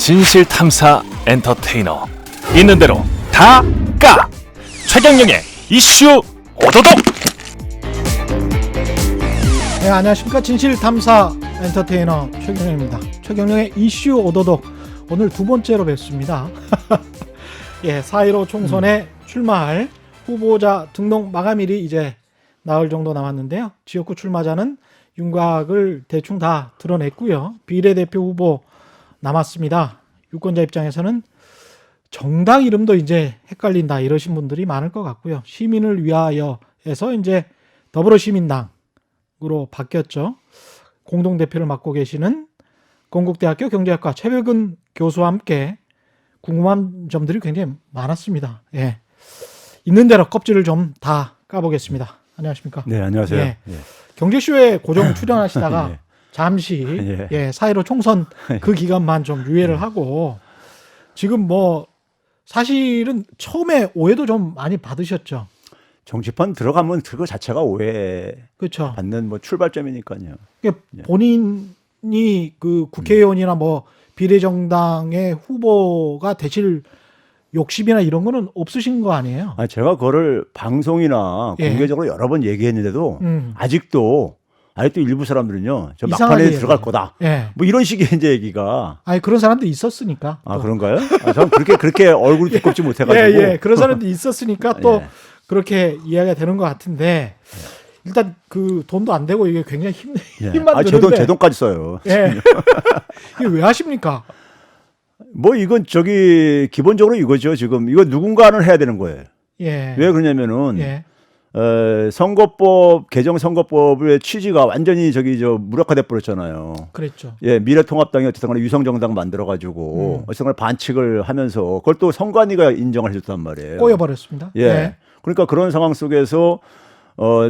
진실탐사 엔터테이너 있는 대로 다 까! 최경영의 이슈 오도독. 네, 안녕하십니까. 진실탐사 엔터테이너 최경영입니다. 최경영의 이슈 오도독, 오늘 두 번째로 뵙습니다. 예, 4.15 총선에 출마할 후보자 등록 마감일이 이제 나흘 정도 남았는데요. 지역구 출마자는 윤곽을 대충 다 드러냈고요. 비례대표 후보 남았습니다. 유권자 입장에서는 정당 이름도 이제 헷갈린다 이러신 분들이 많을 것 같고요. 시민을 위하여에서 이제 더불어시민당으로 바뀌었죠. 공동대표를 맡고 계시는 건국대학교 경제학과 최백은 교수와 함께 궁금한 점들이 굉장히 많았습니다. 예. 있는 대로 껍질을 좀 다 까보겠습니다. 안녕하십니까? 네, 안녕하세요. 예. 예. 경제쇼에 고정 출연하시다가 예. 잠시 예. 4.15 총선 그 기간만 좀 유예를 하고 지금 뭐 사실은 처음에 오해도 좀 많이 받으셨죠. 정치판 들어가면 그거 자체가 오해 그렇죠. 받는 뭐 출발점이니까요. 그러니까 본인이 그 국회의원이나 뭐 비례정당의 후보가 되실 욕심이나 이런 거는 없으신 거 아니에요? 아, 제가 그거를 방송이나 예. 공개적으로 여러 번 얘기했는데도 아직도 일부 사람들은요, 저 막판에 들어갈 거다. 예. 뭐 이런 식의 이제 얘기가. 아니 그런 사람도 있었으니까. 아, 그런가요? 아, 저는 그렇게 얼굴이 두껍지 못해가지고. 예. 그런 사람도 있었으니까 또 예. 그렇게 이해가 되는 것 같은데 일단 그 돈도 안 되고 이게 굉장히 예. 힘만 아, 드는데. 제 돈까지 써요. 예. 이게 왜 하십니까? 뭐 이건 기본적으로 이거죠. 지금 이거 누군가는 해야 되는 거예요. 예. 왜 그러냐면은 예. 선거법 개정 선거법의 취지가 완전히 무력화돼 버렸잖아요. 그랬죠. 예, 미래통합당이 어쨌든 간에 위성정당 만들어 가지고 어쨌든 간에 반칙을 하면서 그걸 또 선관위가 인정을 해줬단 말이에요. 꼬여버렸습니다. 예. 그러니까 그런 상황 속에서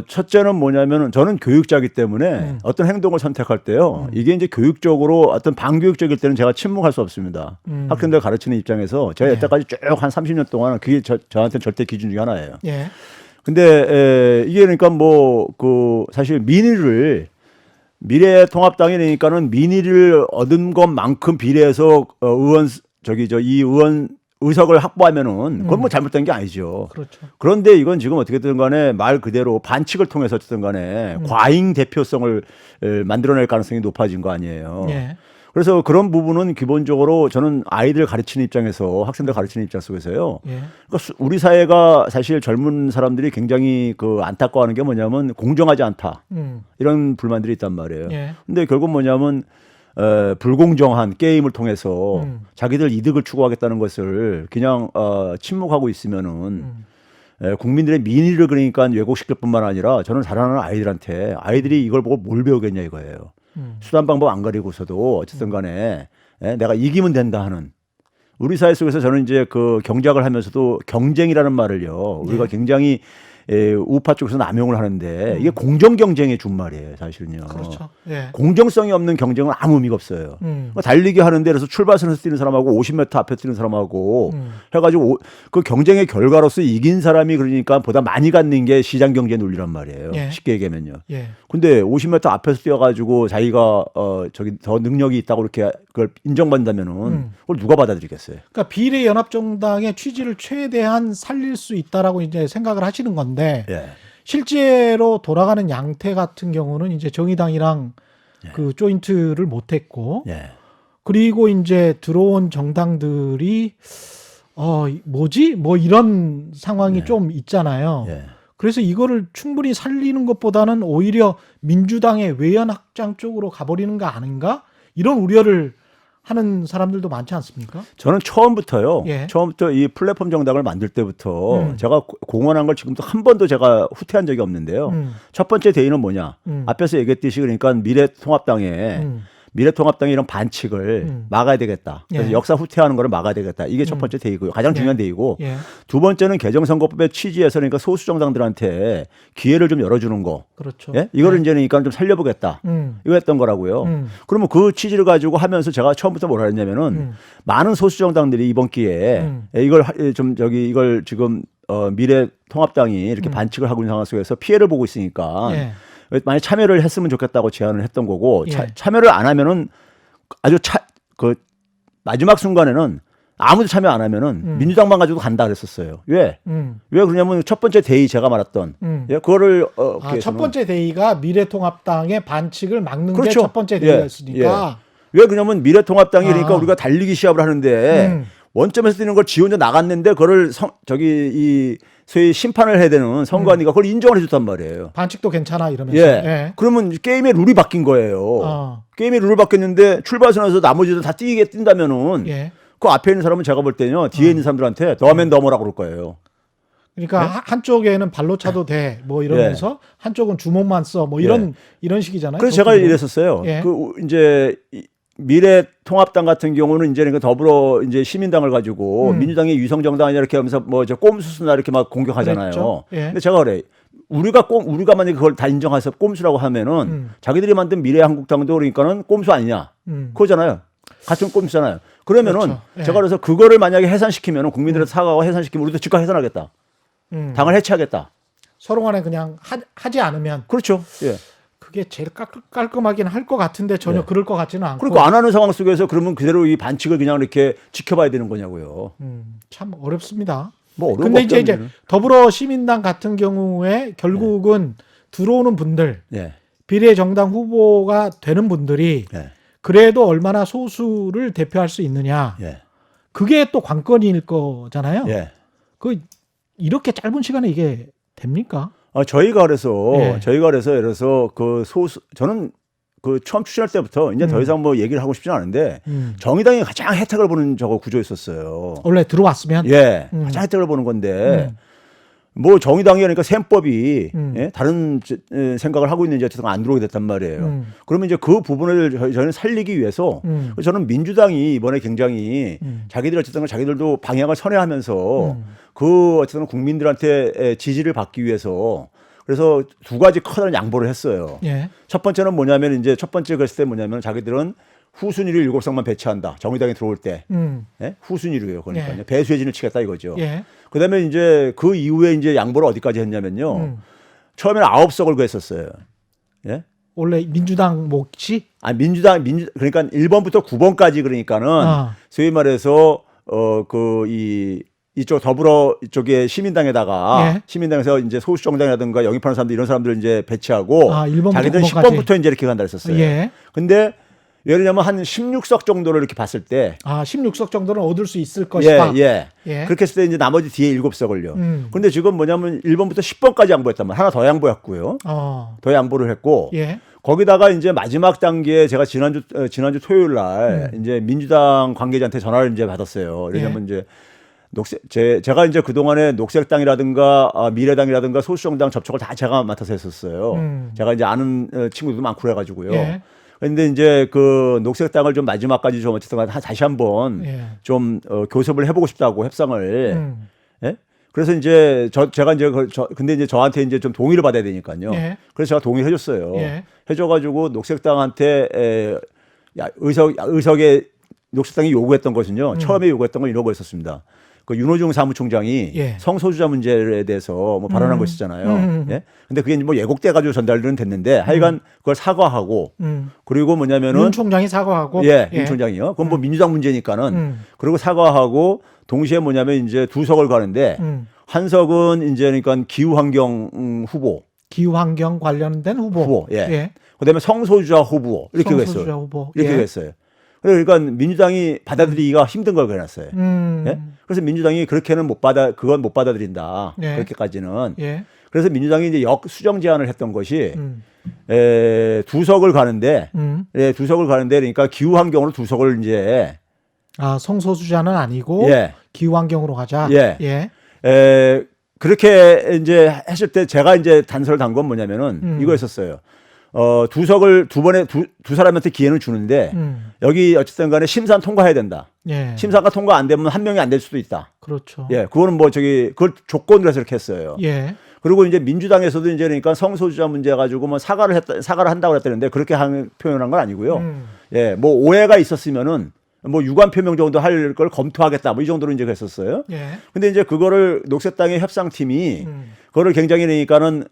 첫째는 뭐냐면은 저는 교육자이기 때문에 어떤 행동을 선택할 때요. 이게 이제 교육적으로 어떤 반교육적일 때는 제가 침묵할 수 없습니다. 학생들 가르치는 입장에서 제가 여태까지 쭉 한 30년 동안 그게 저한테는 절대 기준 중에 하나예요. 예. 근데 이게 그러니까 사실 미래통합당이니까는 민의를 얻은 것만큼 비례해서 이 의원 의석을 확보하면은 그건 뭐 잘못된 게 아니죠. 그렇죠. 그런데 이건 지금 어떻게든 간에 말 그대로 반칙을 통해서 어쨌든 간에 과잉 대표성을 만들어낼 가능성이 높아진 거 아니에요. 예. 그래서 그런 부분은 기본적으로 저는 아이들 가르치는 입장에서 학생들 가르치는 입장 속에서요. 예. 그러니까 우리 사회가 사실 젊은 사람들이 굉장히 안타까워하는 게 뭐냐면 공정하지 않다. 이런 불만들이 있단 말이에요. 예. 근데 결국 뭐냐면 불공정한 게임을 통해서 자기들 이득을 추구하겠다는 것을 그냥 침묵하고 있으면은 국민들의 민의를 그러니까 왜곡시킬 뿐만 아니라 저는 자라나는 아이들이 이걸 보고 뭘 배우겠냐 이거예요. 수단 방법 안 가리고서도 어쨌든 간에 내가 이기면 된다 하는 우리 사회 속에서 저는 이제 그 경작을 하면서도 경쟁이라는 말을요. 우리가 굉장히 우파 쪽에서 남용을 하는데 이게 공정 경쟁의 준말이에요, 사실은요. 그렇죠. 예. 공정성이 없는 경쟁은 아무 의미가 없어요. 달리기 하는데 그래서 출발선에서 뛰는 사람하고 50m 앞에 뛰는 사람하고 해가지고 그 경쟁의 결과로서 이긴 사람이 그러니까 보다 많이 갖는 게 시장 경제 논리란 말이에요. 예. 쉽게 얘기하면요. 예. 근데 50m 앞에서 뛰어가지고 자기가 더 능력이 있다고 이렇게 그걸 인정받는다면은 그걸 누가 받아들이겠어요? 그러니까 비례연합정당의 취지를 최대한 살릴 수 있다라고 이제 생각을 하시는 건데 예. 실제로 돌아가는 양태 같은 경우는 이제 정의당이랑 그 조인트를 못했고 예. 그리고 이제 들어온 정당들이 뭐지? 뭐 이런 상황이 좀 있잖아요. 예. 그래서 이거를 충분히 살리는 것보다는 오히려 민주당의 외연 확장 쪽으로 가버리는 거 아닌가? 이런 우려를 하는 사람들도 많지 않습니까? 저는 처음부터요. 예. 처음부터 이 플랫폼 정당을 만들 때부터 제가 공언한 걸 지금도 한 번도 제가 후퇴한 적이 없는데요. 첫 번째 대의는 뭐냐? 앞에서 얘기했듯이 그러니까 미래통합당의 이런 반칙을 막아야 되겠다. 그래서 예. 역사 후퇴하는 거를 막아야 되겠다. 이게 첫 번째 대의고요. 가장 중요한 대의고. 예. 두 번째는 개정선거법의 취지에서 그러니까 소수 정당들한테 기회를 좀 열어주는 거. 그렇죠. 예? 이거를 이제 그러니까 좀 살려보겠다. 이거 했던 거라고요. 그러면 그 취지를 가지고 하면서 제가 처음부터 뭐라 했냐면은 많은 소수 정당들이 이번 기회에 이걸 지금 미래통합당이 이렇게 반칙을 하고 있는 상황 속에서 피해를 보고 있으니까 예. 만약 참여를 했으면 좋겠다고 제안을 했던 거고 예. 참여를 안 하면은 아주 마지막 순간에는 아무도 참여 안 하면은 민주당만 가지고 간다 그랬었어요. 왜? 왜 그러냐면 첫 번째 대의 제가 말했던 예, 그거를 첫 번째 대의가 미래통합당의 반칙을 막는 그렇죠. 게 첫 번째 대의였으니까. 왜 그러냐면 미래통합당이 그러니까 우리가 달리기 시합을 하는데 원점에서 뛰는 걸 지 혼자 나갔는데 그거를 이 소위 심판을 해야 되는 선관위가 그걸 인정을 해줬단 말이에요. 반칙도 괜찮아 이러면서. 예. 그러면 게임의 룰이 바뀐 거예요. 게임의 룰이 바뀌었는데 출발선에서 나머지들 다 뛰게 뛴다면은 그 앞에 있는 사람은 제가 볼 때는요 뒤에 있는 사람들한테 너맨 너머라고 그럴 거예요. 그러니까 한쪽에는 발로 차도 돼 뭐 이러면서 한쪽은 주먹만 써 뭐 이런 식이잖아요. 그래서 제가 이랬었어요. 그 이제 미래통합당 같은 경우는 이제 그러니까 더불어 이제 시민당을 가지고 민주당이 위성정당이냐 이렇게 하면서 뭐 저 꼼수나 이렇게 막 공격하잖아요. 근데 제가 그래. 우리가 만약에 그걸 다 인정해서 꼼수라고 하면은 자기들이 만든 미래한국당도 그러니까는 꼼수 아니냐. 그거잖아요. 같은 꼼수잖아요. 그러면은 제가 그래서 그거를 만약에 해산시키면은 국민들한테 사과하고 해산시키면 우리도 즉각 해산하겠다. 당을 해체하겠다. 서로 간에 그냥 하지 않으면. 그렇죠. 예. 그게 제일 깔끔하긴 할 것 같은데 전혀 그럴 것 같지는 않고. 그러니까 안 하는 상황 속에서 그러면 그대로 이 반칙을 그냥 이렇게 지켜봐야 되는 거냐고요. 참 어렵습니다. 뭐 어려운 근데 이제 더불어 시민당 같은 경우에 결국은 들어오는 분들, 비례정당 후보가 되는 분들이 그래도 얼마나 소수를 대표할 수 있느냐. 그게 또 관건일 거잖아요. 그 이렇게 짧은 시간에 이게 됩니까? 저희가 그래서 예를 들어서 그 소수 저는 그 처음 추진할 때부터 이제 더 이상 뭐 얘기를 하고 싶지는 않은데 정의당이 가장 혜택을 보는 저거 구조였었어요. 원래 들어왔으면 가장 혜택을 보는 건데 뭐 정의당이 그러니까 셈법이 다른 생각을 하고 있는지 어쨌든 안 들어오게 됐단 말이에요. 그러면 이제 그 부분을 저희는 살리기 위해서 저는 민주당이 이번에 굉장히 자기들 어쨌든 자기들도 방향을 선회하면서 그 어쨌든 국민들한테 지지를 받기 위해서 그래서 두 가지 커다란 양보를 했어요. 첫 번째는 뭐냐면 이제 첫 번째 그랬을 때 뭐냐면 자기들은 후순위를 7석만 배치한다. 정의당에 들어올 때. 후순위로요. 그러니까요. 배수혜진을 치겠다 이거죠. 그다음에 이제 그 이후에 이제 양보를 어디까지 했냐면요. 처음에는 9석을 구했었어요. 원래 민주당 몫이? 민주당 그러니까 1번부터 9번까지 그러니까는 소위 말해서 이쪽 더불어 이쪽에 시민당에다가 시민당에서 이제 소수 정당이라든가 영입하는 사람들 이런 사람들 이제 배치하고 자기들은 10번부터 이제 이렇게 간다 했었어요. 근데 예를 들면 한 16석 정도를 이렇게 봤을 때 16석 정도는 얻을 수 있을 것이다. 그렇게 했을 때 이제 나머지 뒤에 7석을요. 근데 지금 뭐냐면 1번부터 10번까지 양보했단 말이에요. 하나 더 양보했고요. 더 양보를 했고 거기다가 이제 마지막 단계에 제가 지난주 토요일 날 이제 민주당 관계자한테 전화를 이제 받았어요. 왜냐면 이제 제가 이제 그동안에 녹색당이라든가 미래당이라든가 소수정당 접촉을 다 제가 맡아서 했었어요. 제가 이제 아는 친구들도 많고 그래가지고요. 그런데 이제 그 녹색당을 좀 마지막까지 좀 어쨌든 다시 한번 좀 교섭을 해보고 싶다고 협상을. 그래서 이제 제가 이제 근데 이제 저한테 이제 좀 동의를 받아야 되니까요. 그래서 제가 동의를 해줬어요. 해줘가지고 녹색당한테 의석에 녹색당이 요구했던 것은요. 처음에 요구했던 건 이런 거였었습니다. 그 윤호중 사무총장이 성소수자 문제에 대해서 뭐 발언한 거 있었잖아요. 근데 그게 뭐 예곡돼 가지고 전달은 됐는데 하여간 그걸 사과하고 그리고 뭐냐면은 윤 총장이 사과하고 윤 총장이요. 그건 뭐 민주당 문제니까는 그리고 사과하고 동시에 뭐냐면 이제 2석을 가는데 한 석은 이제 그러니까 기후환경 후보. 기후환경 관련된 후보. 그다음에 성소수자 후보 이렇게 했어요. 이렇게 했어요. 그러니까 민주당이 받아들이기가 힘든 걸 그려놨어요. 그래서 민주당이 그렇게는 그건 못 받아들인다. 그렇게까지는. 그래서 민주당이 이제 역수정 제안을 했던 것이 2석을 가는데, 2석을 가는데 그러니까 기후환경으로 2석을 이제 성소수자는 아니고 기후환경으로 가자. 그렇게 이제 했을 때 제가 이제 단서를 단 건 뭐냐면은 이거였었어요. 2석을 두 사람한테 기회는 주는데 여기 어쨌든 간에 심사는 통과해야 된다. 심사가 통과 안 되면 한 명이 안 될 수도 있다. 그렇죠. 그거는 뭐 그걸 조건으로 해서 이렇게 했어요. 그리고 이제 민주당에서도 이제 그러니까 성소수자 문제 가지고 뭐 사과를 한다고 했다는데 그렇게 표현한 건 아니고요. 뭐 오해가 있었으면은 뭐 유감 표명 정도 할 걸 검토하겠다. 뭐 이 정도로 이제 그랬었어요. 근데 이제 그거를 녹색당의 협상팀이 그거를 굉장히 그러니까는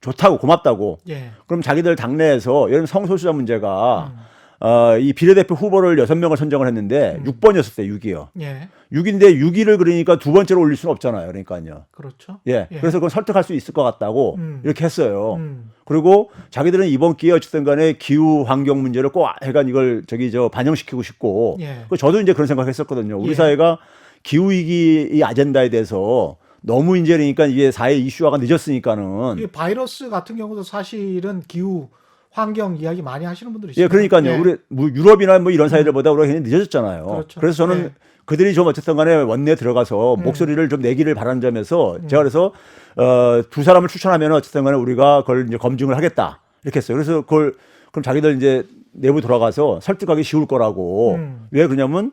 좋다고 고맙다고. 그럼 자기들 당내에서 예를 들면 성소수자 문제가 이 비례대표 후보를 6명을 선정을 했는데 6번이었을 때 6이요. 예. 6인데 6위를 그러니까 두 번째로 올릴 수는 없잖아요. 그러니까요. 그렇죠. 예. 예. 그래서 그건 설득할 수 있을 것 같다고 이렇게 했어요. 음. 그리고 자기들은 이번 기회에 어쨌든 간에 기후 환경 문제를 꼭 해간 이걸 반영시키고 싶고 예. 저도 이제 그런 생각했었거든요. 우리 예. 사회가 기후 위기 이 아젠다에 대해서 너무 이제 그러니까 이게 사회 이슈화가 늦었으니까는 이 바이러스 같은 경우도 사실은 기후 환경 이야기 많이 하시는 분들이 있어요. 예, 그러니까요. 예. 우리 뭐 유럽이나 뭐 이런 사회들보다 우리가 굉장히 늦어졌잖아요. 그렇죠. 그래서 저는 예. 그들이 좀 어쨌든 간에 원내에 들어가서 목소리를 좀 내기를 바라는 점에서 제가 그래서 두 사람을 추천하면 어쨌든 간에 우리가 그걸 이제 검증을 하겠다. 이렇게 했어요. 그래서 그걸 그럼 자기들 이제 내부 돌아가서 설득하기 쉬울 거라고. 왜 그러냐면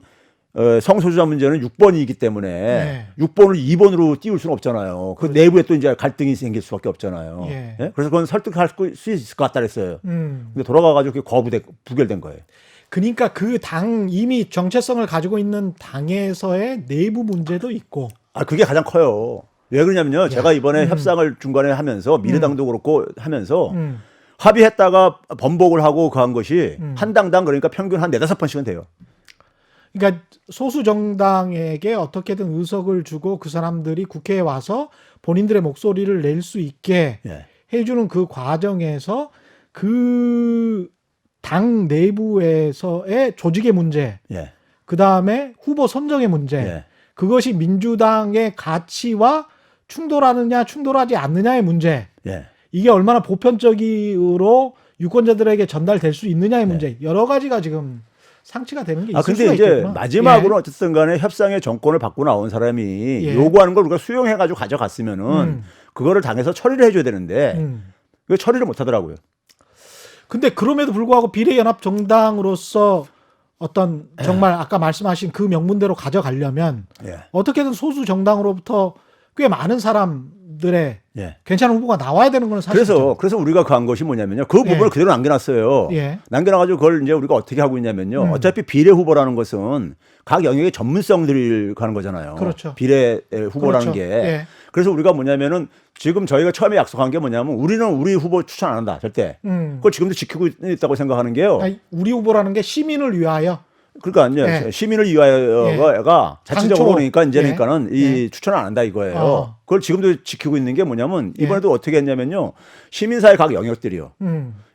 성소수자 문제는 6번이기 때문에 네. 6번을 2번으로 띄울 수는 없잖아요. 그 내부에 또 이제 갈등이 생길 수밖에 없잖아요. 예. 예? 그래서 그건 설득할 수 있을 것 같다 그랬어요. 음. 근데 돌아가가지고 그게 부결된 거예요. 그러니까 그 당 이미 정체성을 가지고 있는 당에서의 내부 문제도 있고. 아, 그게 가장 커요. 왜 그러냐면요. 제가 이번에 협상을 중간에 하면서 미래당도 그렇고 하면서 합의했다가 번복을 하고 그 한 것이 한 당당 그러니까 평균 한 4-5번씩은 돼요. 그러니까 소수 정당에게 어떻게든 의석을 주고 그 사람들이 국회에 와서 본인들의 목소리를 낼 수 있게 예. 해주는 그 과정에서 그 당 내부에서의 조직의 문제, 예. 그 다음에 후보 선정의 문제, 예. 그것이 민주당의 가치와 충돌하느냐 충돌하지 않느냐의 문제, 예. 이게 얼마나 보편적으로 유권자들에게 전달될 수 있느냐의 문제, 여러 가지가 지금 상치가 되는 게 있을 근데 수가 이제 있겠구나. 마지막으로 예. 어쨌든 간에 협상의 정권을 받고 나온 사람이 예. 요구하는 걸 우리가 수용해가지고 가져갔으면은 그거를 당에서 처리를 해줘야 되는데 그 처리를 못 하더라고요. 근데 그럼에도 불구하고 비례연합 정당으로서 어떤 정말 아까 말씀하신 그 명분대로 가져가려면 예. 어떻게든 소수 정당으로부터 꽤 많은 사람들의 예. 괜찮은 후보가 나와야 되는 건 사실이죠. 그래서 우리가 그 한 것이 뭐냐면요. 그 부분을 예. 그대로 남겨놨어요. 예. 남겨놔가지고 그걸 이제 우리가 어떻게 하고 있냐면요. 어차피 비례 후보라는 것은 각 영역의 전문성들이 가는 거잖아요. 그렇죠. 비례 후보라는 그렇죠. 게. 예. 그래서 우리가 뭐냐면은 지금 저희가 처음에 약속한 게 뭐냐면 우리는 우리 후보 추천 안 한다. 절대. 그걸 지금도 지키고 있다고 생각하는 게요. 아니, 우리 후보라는 게 시민을 위하여. 그러니까요. 예. 시민을 위하여가 자체적으로 당초. 그러니까 이제 예. 그러니까는 이 추천을 안 한다 이거예요. 그걸 지금도 지키고 있는 게 뭐냐면 이번에도 어떻게 했냐면요. 시민사회 각 영역들이요.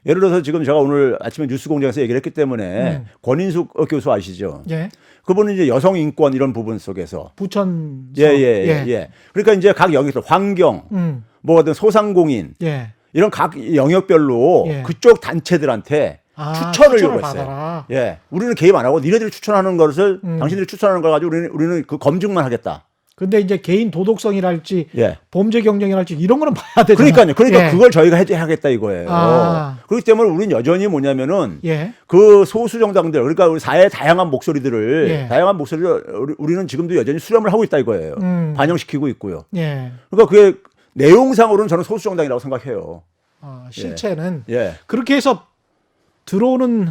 예를 들어서 지금 제가 오늘 아침에 뉴스공장에서 얘기를 했기 때문에 권인숙 교수 아시죠? 예. 그분은 이제 여성 인권 이런 부분 속에서 부천. 예. 그러니까 이제 각 영역들 환경, 뭐 어떤 소상공인 예. 이런 각 영역별로 예. 그쪽 단체들한테 추천을 요구했어요. 받아라. 예, 우리는 개입 안 하고 니네들이 추천하는 것을 당신들이 추천하는 걸 가지고 우리는 그 검증만 하겠다. 근데 이제 개인 도덕성이랄지 예. 범죄 경쟁이랄지 이런 거는 봐야 되잖아요. 그러니까 예. 그걸 저희가 하겠다 이거예요. 아. 그렇기 때문에 우리는 여전히 뭐냐면은 예. 그 소수 정당들 그러니까 우리 사회의 다양한 목소리들을 예. 다양한 목소리를 우리는 지금도 여전히 수렴을 하고 있다 이거예요. 반영시키고 있고요. 예. 그러니까 그게 내용상으로는 저는 소수 정당이라고 생각해요. 실체는 예. 그렇게 해서 들어오는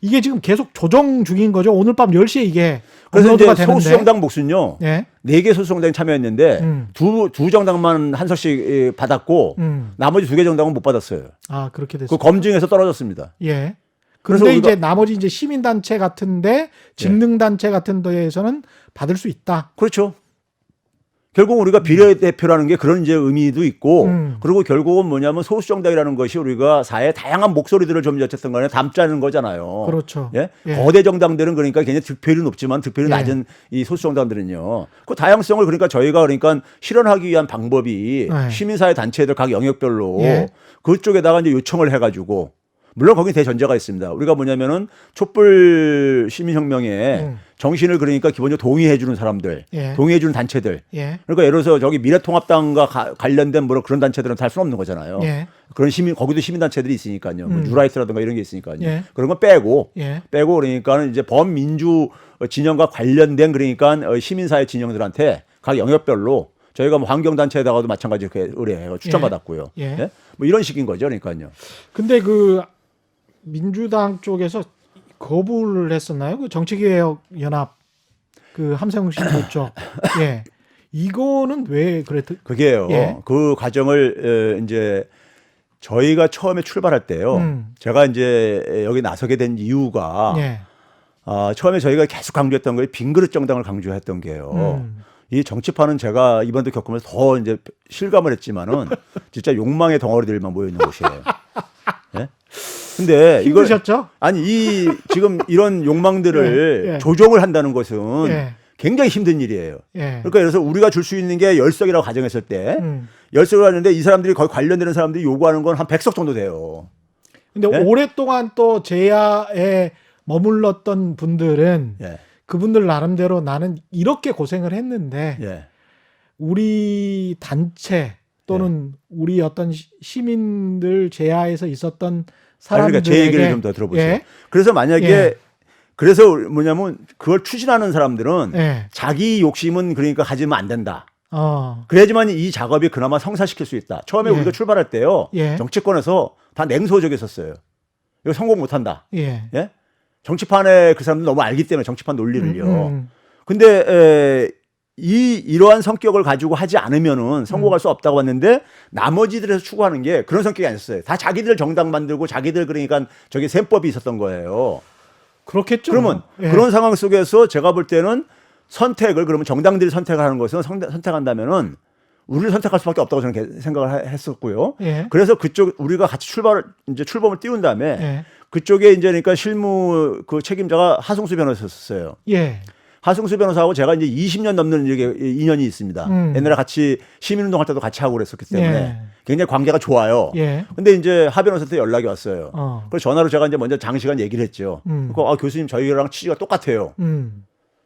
이게 지금 계속 조정 중인 거죠. 오늘 밤 10시에 이게 그래서 이제 업로드가 되는데. 소수 정당 몫은요. 예. 4개 소수 정당이 참여했는데 두 정당만 한 석씩 받았고 나머지 2개 정당은 못 받았어요. 아, 그렇게 그 됐어요. 검증에서 떨어졌습니다. 예. 그래서 그런데 우리가- 이제 나머지 이제 시민 단체 같은데 직능 단체 같은 데에서는 받을 수 있다. 그렇죠. 결국 우리가 비례대표라는 게 그런 이제 의미도 있고 그리고 결국은 뭐냐면 소수정당이라는 것이 우리가 사회의 다양한 목소리들을 좀 어쨌든 간에 담자는 거잖아요. 그렇죠. 예? 예. 거대 정당들은 그러니까 굉장히 득표율이 높지만 득표율이 예. 낮은 이 소수정당들은요. 그 다양성을 그러니까 저희가 그러니까 실현하기 위한 방법이 예. 시민사회 단체들 각 영역별로 예. 그쪽에다가 이제 요청을 해가지고 물론 거기 대전제가 있습니다. 우리가 뭐냐면은 촛불 시민혁명에 정신을 그러니까 기본적으로 동의해 주는 사람들, 예. 동의해 주는 단체들. 예. 그러니까 예를 들어서 저기 미래통합당과 관련된 뭐 그런 단체들은 할 수는 없는 거잖아요. 예. 그런 거기도 시민단체들이 있으니까요. 뭐 뉴라이트라든가 이런 게 있으니까요. 예. 그런 건 빼고 예. 그러니까는 이제 범민주 진영과 관련된 그러니까 시민사회 진영들한테 각 영역별로 저희가 뭐 환경단체에다가도 마찬가지 이렇게 의뢰해서 추천받았고요. 예. 예. 예? 뭐 이런 식인 거죠. 그러니까요. 근데 그 민주당 쪽에서 거부를 했었나요? 그 정치개혁연합 그 함세웅 씨 쪽. 예. 이거는 왜 그랬? 그게요. 예. 그 과정을 이제 저희가 처음에 출발할 때요. 제가 이제 여기 나서게 된 이유가 예. 처음에 저희가 계속 강조했던 거에 빈그릇 정당을 강조했던 게요. 이 정치판은 제가 이번도 겪으면서 더 이제 실감을 했지만은 진짜 욕망의 덩어리들만 모여 있는 곳이에요. 예? 근데 이걸 힘드셨죠? 아니 이 지금 이런 욕망들을 예, 예. 조정을 한다는 것은 예. 굉장히 힘든 일이에요. 예. 그러니까 그래서 우리가 줄 수 있는 게 10석이라고 가정했을 때 10석을 하는데 이 사람들이 거의 관련되는 사람들이 요구하는 건 한 100석 정도 돼요. 근데 예? 오랫동안 또 제야에 머물렀던 분들은 예. 그분들 나름대로 나는 이렇게 고생을 했는데 예. 우리 단체 또는 우리 어떤 시민들 제야에서 있었던 아니, 사람들에게 그러니까 제 얘기를 좀 더 들어보세요. 예. 그래서 만약에 예. 그래서 뭐냐면 그걸 추진하는 사람들은 예. 자기 욕심은 그러니까 가지면 안 된다. 어. 그래야지만 이 작업이 그나마 성사시킬 수 있다. 처음에 예. 우리가 출발할 때요. 예. 정치권에서 다 냉소적이었어요. 이거 성공 못 한다. 예. 예? 정치판에 그 사람들 너무 알기 때문에 정치판 논리를요. 음. 근데 이러한 성격을 가지고 하지 않으면은 성공할 수 없다고 봤는데 나머지들에서 추구하는 게 그런 성격이 아니었어요. 다 자기들 정당 만들고 자기들 그러니까 저기 셈법이 있었던 거예요. 그렇겠죠. 그러면 예. 그런 상황 속에서 제가 볼 때는 선택을 그러면 정당들이 선택하는 것은 선택한다면은 우리를 선택할 수밖에 없다고 저는 생각을 했었고요. 예. 그래서 그쪽 우리가 같이 출범을 띄운 다음에 예. 그쪽에 이제 그러니까 실무 그 책임자가 하승수 변호사였어요. 예. 하승수 변호사하고 제가 이제 20년 넘는 이게 인연이 있습니다. 옛날에 같이 시민운동할 때도 같이 하고 그랬었기 때문에 예. 굉장히 관계가 좋아요. 예. 근데 이제 하 변호사한테 연락이 왔어요. 그래서 전화로 제가 이제 먼저 장시간 얘기를 했죠. 그러니까 교수님 저희랑 취지가 똑같아요.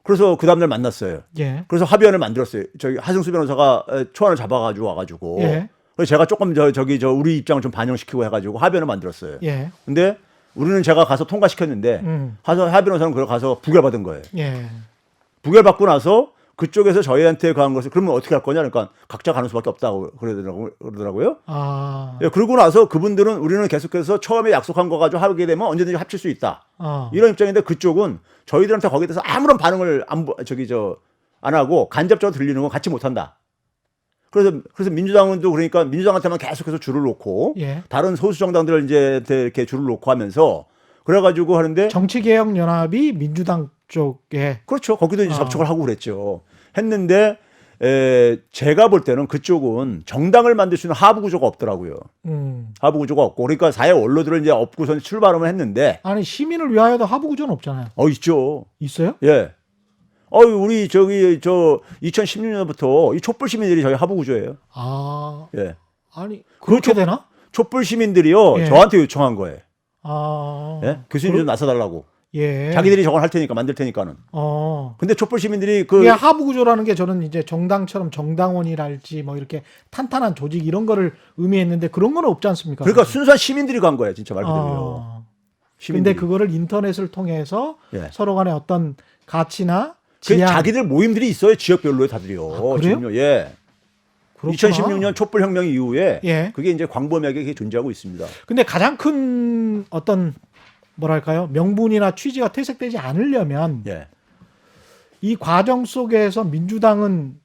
그래서 그 다음날 만났어요. 예. 그래서 합의안을 만들었어요. 저기 하승수 변호사가 초안을 잡아가지고 와가지고. 예. 그래서 제가 조금 우리 입장을 좀 반영시키고 해가지고 합의안을 만들었어요. 예. 근데 우리는 제가 가서 통과시켰는데 하 변호사는 그걸 가서 부결받은 거예요. 예. 부결받고 나서 그쪽에서 저희한테 그 한 것을 그러면 어떻게 할 거냐 그러니까 각자 가는 수밖에 없다고 그러더라고요. 아. 예, 그러고 나서 그분들은 우리는 계속해서 처음에 약속한 거 가지고 하게 되면 언제든지 합칠 수 있다. 이런 입장인데 그쪽은 저희들한테 거기에 대해서 아무런 반응을 안 하고 간접적으로 들리는 건 같이 못 한다. 그래서 민주당은 또 그러니까 민주당한테만 계속해서 줄을 놓고 예. 다른 소수 정당들을 이제 이렇게 줄을 놓고 하면서 그래가지고 하는데 정치개혁연합이 민주당 쪽에 그렇죠. 거기도 이제 접촉을 하고 그랬죠. 했는데 제가 볼 때는 그쪽은 정당을 만들 수 있는 하부 구조가 없더라고요. 하부 구조가 없고 그러니까 사회 원로들을 이제 업고선 출발을 했는데 아니 시민을 위하여도 하부 구조는 없잖아요. 있죠. 있어요? 예. 우리 2016년부터 이 촛불 시민들이 저희 하부 구조예요. 아. 예. 아니 그렇게 되나? 촛불 시민들이요. 예. 저한테 요청한 거예요. 아. 예? 교수님 좀 나서달라고. 예. 자기들이 저걸 할 테니까 만들 테니까는. 근데 촛불 시민들이 이게 하부 구조라는 게 저는 이제 정당처럼 정당원이랄지 뭐 이렇게 탄탄한 조직 이런 거를 의미했는데 그런 건 없지 않습니까? 그러니까 순수한 시민들이 간 거예요, 진짜 말 그대로요. 근데 그거를 인터넷을 통해서 예. 서로 간의 어떤 가치나 그 지향 자기들 모임들이 있어요, 지역별로에 다들요. 그래요? 지금요. 예. 그렇구나. 2016년 촛불 혁명 이후에 예. 그게 이제 광범위하게 그게 존재하고 있습니다. 근데 가장 큰 어떤 뭐랄까요? 명분이나 취지가 퇴색되지 않으려면 예. 이 과정 속에서 민주당은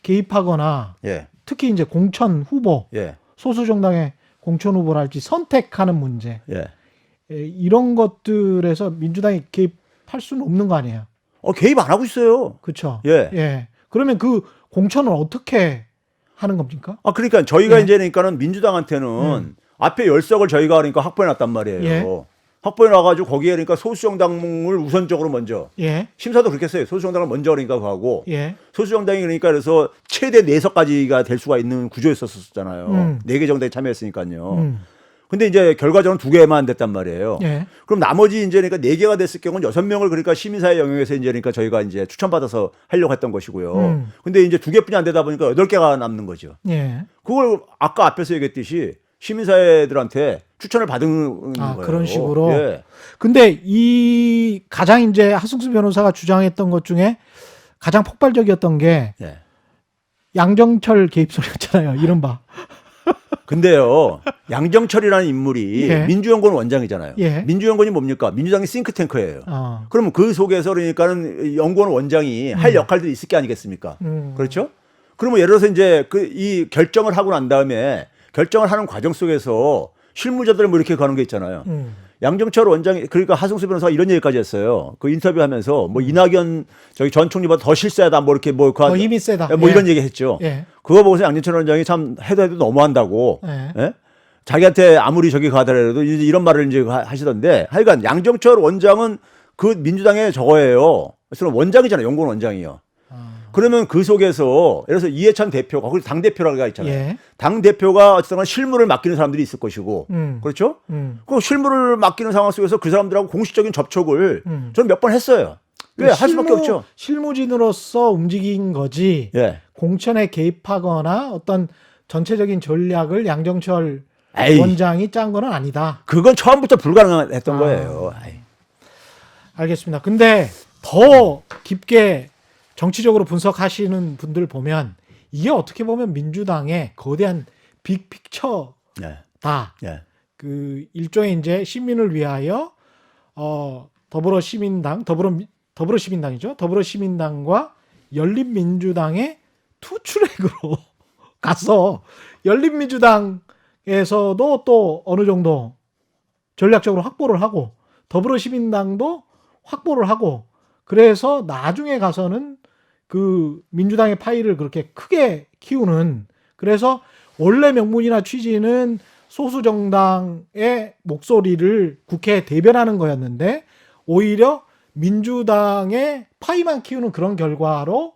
개입하거나 예. 특히 이제 공천 후보, 예. 소수 정당의 공천 후보랄지 선택하는 문제 예. 이런 것들에서 민주당이 개입할 수는 없는 거 아니에요? 개입 안 하고 있어요. 그렇죠. 예. 예. 그러면 그 공천을 어떻게 하는 겁니까? 그러니까 저희가 예. 이제 그러니까는 민주당한테는 앞에 10석을 저희가 그러니까 확보해 놨단 말이에요. 예. 확보해 놔가지고 거기에 그러니까 소수정당을 우선적으로 먼저 예. 심사도 그렇게 했어요. 소수정당을 먼저 그러니까 하고 예. 소수정당이 그러니까 그래서 최대 4석까지가 될 수가 있는 구조였었잖아요. 4개 정당이 참여했으니까요. 근데 이제 결과적으로 2개만 됐단 말이에요. 예. 그럼 나머지 이제 그러니까 4개가 됐을 경우는 6명을 그러니까 시민사회 영역에서 이제 그러니까 저희가 이제 추천받아서 하려고 했던 것이고요. 근데 이제 2개뿐이 안 되다 보니까 8개가 남는 거죠. 예. 그걸 아까 앞에서 얘기했듯이 시민사회들한테 추천을 받은 거예요. 그런 식으로. 예. 근데 이 가장 이제 하승수 변호사가 주장했던 것 중에 가장 폭발적이었던 게 예. 양정철 개입설이었잖아요. 이른바. 근데요, 양정철이라는 인물이 예. 민주연구원 원장이잖아요. 예. 민주연구원이 뭡니까? 민주당의 싱크탱크예요. 어. 그러면 그 속에서 그러니까는 연구원 원장이 할 역할들이 있을 게 아니겠습니까? 그렇죠? 그러면 예를 들어서 이제 이 결정을 하고 난 다음에 결정을 하는 과정 속에서 실무자들 뭐 이렇게 가는 게 있잖아요. 양정철 원장이 그러니까 하승수 변호사가 이런 얘기까지 했어요. 그 인터뷰하면서 뭐 이낙연 저기 전 총리보다 더 실세하다 뭐 이렇게 뭐 더 힘이 세다. 뭐 이런 얘기 했죠. 예. 그거 보고서 양정철 원장이 참 해도 너무한다고. 예. 예? 자기한테 아무리 저기 가더라도 이제 이런 말을 이제 하시던데 하여간 양정철 원장은 그 민주당의 저거예요. 그래서 원장이잖아요. 연구원 원장이요. 그러면 그 속에서 예를 들어서 이해찬 대표가 거기 당 대표라가 있잖아요. 예. 당 대표가 어쨌든 실무를 맡기는 사람들이 있을 것이고 그렇죠? 그 실무를 맡기는 상황 속에서 그 사람들하고 공식적인 접촉을 저는 몇 번 했어요. 왜 할 수밖에 없죠. 실무진으로서 움직인 거지. 예. 공천에 개입하거나 어떤 전체적인 전략을 양정철 에이. 원장이 짠 거는 아니다. 그건 처음부터 불가능했던 거예요. 아이. 알겠습니다. 근데 더 깊게 정치적으로 분석하시는 분들 보면 이게 어떻게 보면 민주당의 거대한 빅픽처다. 예. 예. 그 일종의 이제 시민을 위하여 더불어시민당이죠. 더불어시민당과 열린민주당의 투트랙으로 가서 열린민주당에서도 또 어느 정도 전략적으로 확보를 하고 더불어시민당도 확보를 하고 그래서 나중에 가서는 그 민주당의 파이를 그렇게 크게 키우는 그래서 원래 명분이나 취지는 소수 정당의 목소리를 국회에 대변하는 거였는데 오히려 민주당의 파이만 키우는 그런 결과로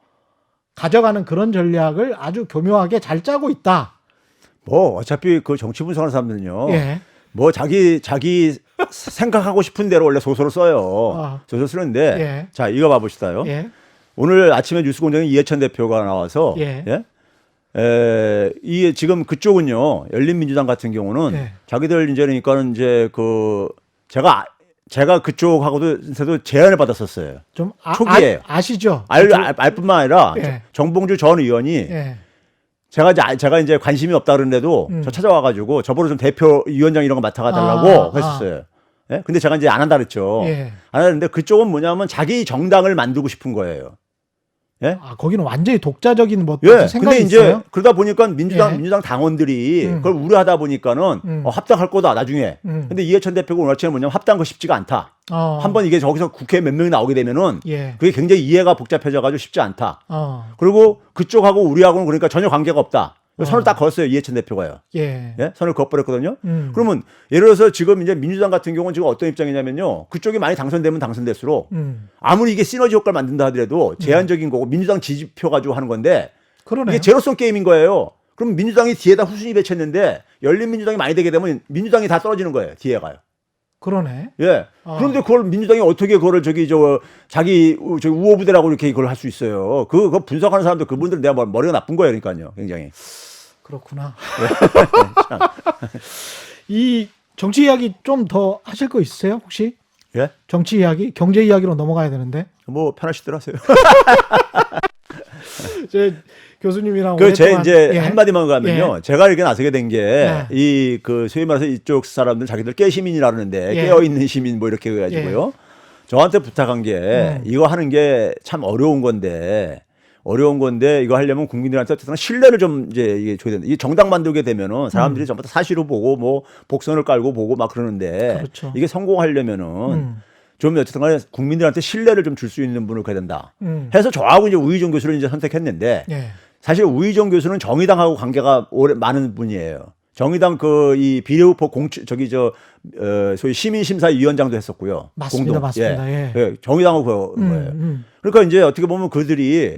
가져가는 그런 전략을 아주 교묘하게 잘 짜고 있다. 뭐 어차피 그 정치 분석하는 사람들은요. 예. 뭐 자기 생각하고 싶은 대로 원래 소설을 써요. 소설 쓰는데 예. 자 이거 봐봅시다요. 예. 오늘 아침에 뉴스공장에 이해찬 대표가 나와서 예. 이 지금 그쪽은요 열린민주당 같은 경우는 예. 자기들 이제 그러니까는 이제 그 제가 그쪽하고도 제안을 받았었어요. 좀 초기에 아시죠? 알 뿐만 아니라 예. 정봉주 전 의원이 예. 제가 이제 관심이 없다 그러는데도 저 찾아와가지고 저보고 좀 대표 위원장 이런 거 맡아가달라고 했었어요. 예? 근데 제가 이제 안 한다 그랬죠. 예. 안 하는데 그쪽은 뭐냐면 자기 정당을 만들고 싶은 거예요. 예? 거기는 완전히 독자적인 뭐 예. 생각이 근데 이제 있어요? 그러다 보니까 민주당 예. 당원들이 그걸 우려하다 보니까는 합당할 거다 나중에. 근데 이해찬 대표가 오늘 아침에 뭐냐면 합당한 거 쉽지가 않다. 한번 이게 저기서 국회에 몇 명이 나오게 되면은 예. 그게 굉장히 이해가 복잡해져가지고 쉽지 않다. 그리고 그쪽하고 우리하고는 그러니까 전혀 관계가 없다. 선을 딱 그었어요 이해찬 대표가요. 예. 예? 선을 그어버렸거든요. 그러면 예를 들어서 지금 이제 민주당 같은 경우는 지금 어떤 입장이냐면요. 그쪽이 많이 당선되면 당선될수록 아무리 이게 시너지 효과를 만든다 하더라도 제한적인 거고 민주당 지지표 가지고 하는 건데 그러네요. 이게 제로섬 게임인 거예요. 그럼 민주당이 뒤에다 후순위 배치했는데 열린민주당이 많이 되게 되면 민주당이 다 떨어지는 거예요. 뒤에 가요. 그러네. 예. 그런데 그걸 민주당이 어떻게 그거를 자기 우호부대라고 이렇게 그걸 할 수 있어요. 그거 분석하는 사람들 그분들 내가 머리가 나쁜 거예요. 그러니까요. 굉장히. 그렇구나. 이 정치 이야기 좀 더 하실 거 있으세요? 혹시? 예? 정치 이야기, 경제 이야기로 넘어가야 되는데. 뭐 편하시들 하세요. 제 교수님이랑 제 오랫동안 이제 한마디만 가면요. 예. 제가 이렇게 나서게 된 게 예. 이 그 소위 말해서 이쪽 사람들 자기들 깨시민이라 그러는데 예. 깨어 있는 시민 뭐 이렇게 해가지고요. 저한테 부탁한 게 이거 하는 게 참 어려운 건데 이거 하려면 국민들한테 어쨌든 신뢰를 좀 이제 이게 줘야 된다. 이 정당 만들게 되면은 사람들이 전부 다 사실을 보고 뭐 복선을 깔고 보고 막 그러는데 그렇죠. 이게 성공하려면은 좀 어쨌든 간에 국민들한테 신뢰를 좀 줄 수 있는 분을 가야 된다. 해서 저하고 이제 우희정 교수를 이제 선택했는데 예. 사실 우희정 교수는 정의당하고 관계가 많은 분이에요. 정의당 이 비례후보 소위 시민심사위원장도 했었고요. 맞습니다, 맞습니다. 예. 예, 정의당하고 거예요. 그러니까 이제 어떻게 보면 그들이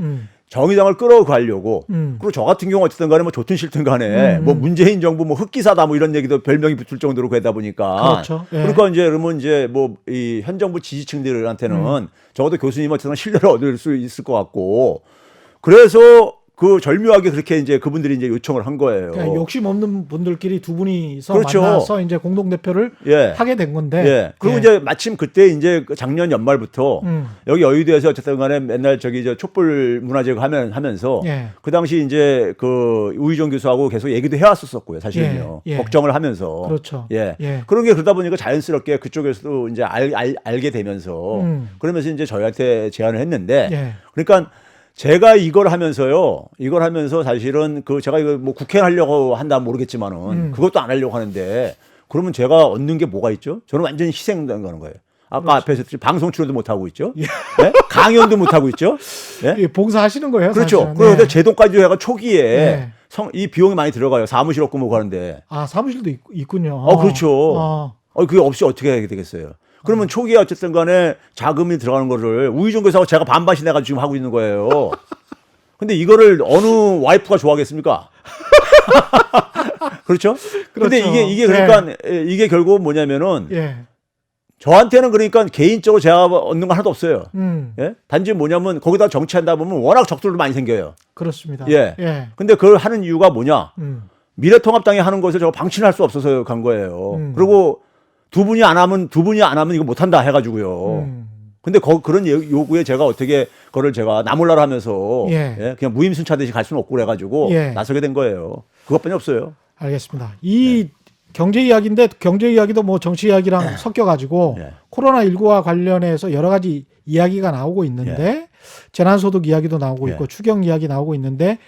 정의당을 끌어가려고 그리고 저 같은 경우 어쨌든 간에 뭐 좋든 싫든 간에 뭐 문재인 정부 뭐 흑기사다 뭐 이런 얘기도 별명이 붙을 정도로 그러다 보니까 그렇죠. 예. 그러니까 이제 그러면 이제 뭐 이 현 정부 지지층들한테는 적어도 교수님 어쨌든 신뢰를 얻을 수 있을 것 같고 그래서 그 절묘하게 그렇게 이제 그분들이 이제 요청을 한 거예요. 그러니까 욕심 없는 분들끼리 두 분이서 그렇죠. 만나서 이제 공동 대표를 예. 하게 된 건데. 예. 그리고 이제 마침 그때 이제 작년 연말부터 여기 여의도에서 어쨌든 간에 맨날 촛불 문화제 하면서 예. 그 당시 이제 그 우희정 교수하고 계속 얘기도 해왔었고요. 사실은요. 예. 예. 걱정을 하면서. 그렇죠. 예. 예. 그런 게 그러다 보니까 자연스럽게 그쪽에서도 이제 알게 되면서 그러면서 이제 저희한테 제안을 했는데 예. 그러니까 제가 이걸 하면서요. 이걸 하면서 사실은 그 제가 이거 뭐 국회 하려고 한다 모르겠지만은 그것도 안 하려고 하는데 그러면 제가 얻는 게 뭐가 있죠? 저는 완전히 희생당하는 거예요. 아까 그렇죠. 앞에서 방송 출연도 못 하고 있죠. 예? 강연도 못 하고 있죠. 예? 예, 봉사하시는 거예요. 그렇죠. 사실은. 그런데 네. 제 돈까지 해가 초기에 네. 이 비용이 많이 들어가요. 사무실 없고 뭐고 하는데. 아, 사무실도 있군요. 그렇죠. 그게 없이 어떻게 해야 되겠어요. 그러면 초기에 어쨌든 간에 자금이 들어가는 거를 우의정교사하고 제가 반반씩 내가 지금 하고 있는 거예요. 근데 이거를 어느 와이프가 좋아하겠습니까? 그렇죠? 근데 이게 그러니까 이게 결국 뭐냐면은 예. 저한테는 그러니까 개인적으로 제가 얻는 거 하나도 없어요. 음. 예? 단지 뭐냐면 거기다 정치한다 보면 워낙 적들도 많이 생겨요. 그렇습니다. 예. 예. 근데 그걸 하는 이유가 뭐냐? 음. 미래통합당이 하는 것을 제가 방치할 수 없어서 간 거예요. 그리고 두 분이 안 하면 이거 못한다 해가지고요. 근데 그런 요구에 제가 어떻게 그걸 제가 나몰라라 하면서 예. 예? 그냥 무임승차듯이 갈 수는 없고 그래가지고 예. 나서게 된 거예요. 그것뿐이 없어요. 알겠습니다. 이 경제 이야기인데 경제 이야기도 뭐 정치 이야기랑 섞여가지고 예. 코로나19와 관련해서 여러 가지 이야기가 나오고 있는데 재난소득 이야기도 나오고 예. 있고 추경 이야기 나오고 있는데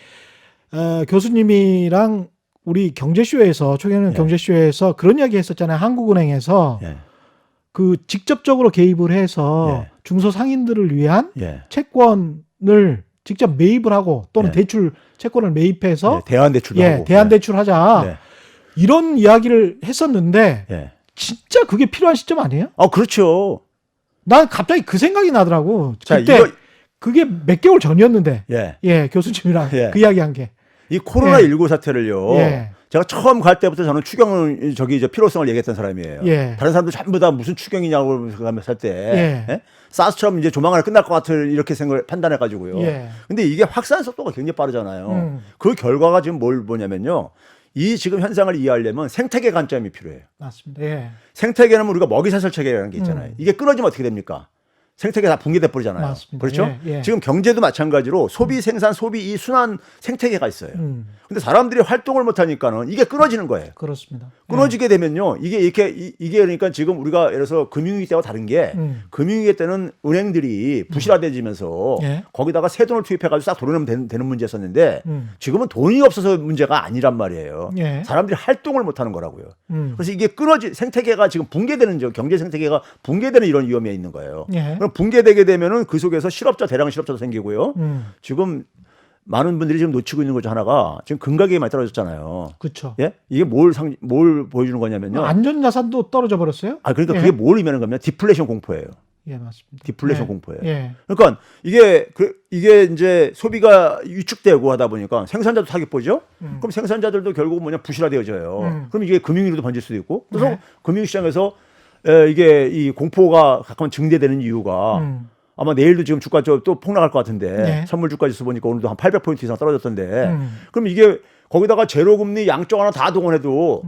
교수님이랑 우리 경제쇼에서 최경영 예. 경제쇼에서 그런 이야기 했었잖아요. 한국은행에서 예. 그 직접적으로 개입을 해서 예. 중소상인들을 위한 예. 채권을 직접 매입을 하고 또는 예. 대출 채권을 매입해서 예. 대환대출도 하고. 대안대출하자 예. 이런 이야기를 했었는데 예. 진짜 그게 필요한 시점 아니에요? 그렇죠. 난 갑자기 그 생각이 나더라고. 자, 그때 그게 몇 개월 전이었는데 예. 교수님이랑 예. 그 이야기한 게. 이 코로나19 사태를요. 예. 제가 처음 갈 때부터 저는 추경을 이제 필요성을 얘기했던 사람이에요. 예. 다른 사람들 전부 다 무슨 추경이냐고 할 때 예. 사스처럼 이제 조만간 끝날 것 같을 이렇게 판단해 가지고요. 예. 근데 이게 확산 속도가 굉장히 빠르잖아요. 음. 그 결과가 지금 뭐냐면요. 이 지금 현상을 이해하려면 생태계 관점이 필요해요. 맞습니다. 예. 생태계는 우리가 먹이사슬 체계라는 게 있잖아요. 이게 끊어지면 어떻게 됩니까? 생태계가 다 붕괴돼 버리잖아요. 맞습니다. 그렇죠? 예, 예. 지금 경제도 마찬가지로 소비, 생산, 소비 이 순환 생태계가 있어요. 근데 사람들이 활동을 못 하니까는 이게 끊어지는 거예요. 그렇습니다. 끊어지게 되면요. 이게 그러니까 지금 우리가 예를 들어서 금융위기 때와 다른 게 금융위기 때는 은행들이 부실화되지면서 예. 거기다가 새 돈을 투입해가지고 싹 돌려내면 되는 문제였었는데 지금은 돈이 없어서 문제가 아니란 말이에요. 예. 사람들이 활동을 못 하는 거라고요. 그래서 이게 생태계가 지금 붕괴되는 경제 생태계가 붕괴되는 이런 위험에 있는 거예요. 예. 그럼 붕괴되게 되면은 그 속에서 대량 실업자도 생기고요. 지금 많은 분들이 지금 놓치고 있는 것 중 하나가 지금 금가격이 많이 떨어졌잖아요. 그렇죠. 예? 이게 뭘 보여주는 거냐면요. 안전자산도 떨어져 버렸어요? 그러니까 예. 그게 뭘 의미하는 거냐면 디플레이션 공포예요. 예, 맞습니다. 디플레이션 예. 공포예요. 예. 그러니까 이게 이제 소비가 위축되고 하다 보니까 생산자도 타격 보죠. 그럼 생산자들도 결국 부실화되어져요. 그럼 이게 금융위로도 번질 수도 있고. 그래서 네. 금융시장에서 이게 이 공포가 가끔 증대되는 이유가 아마 내일도 지금 주가 또 폭락할 것 같은데 네. 선물 주가 지수 보니까 오늘도 한 800포인트 이상 떨어졌던데 그럼 이게 거기다가 제로금리 양쪽 하나 다 동원해도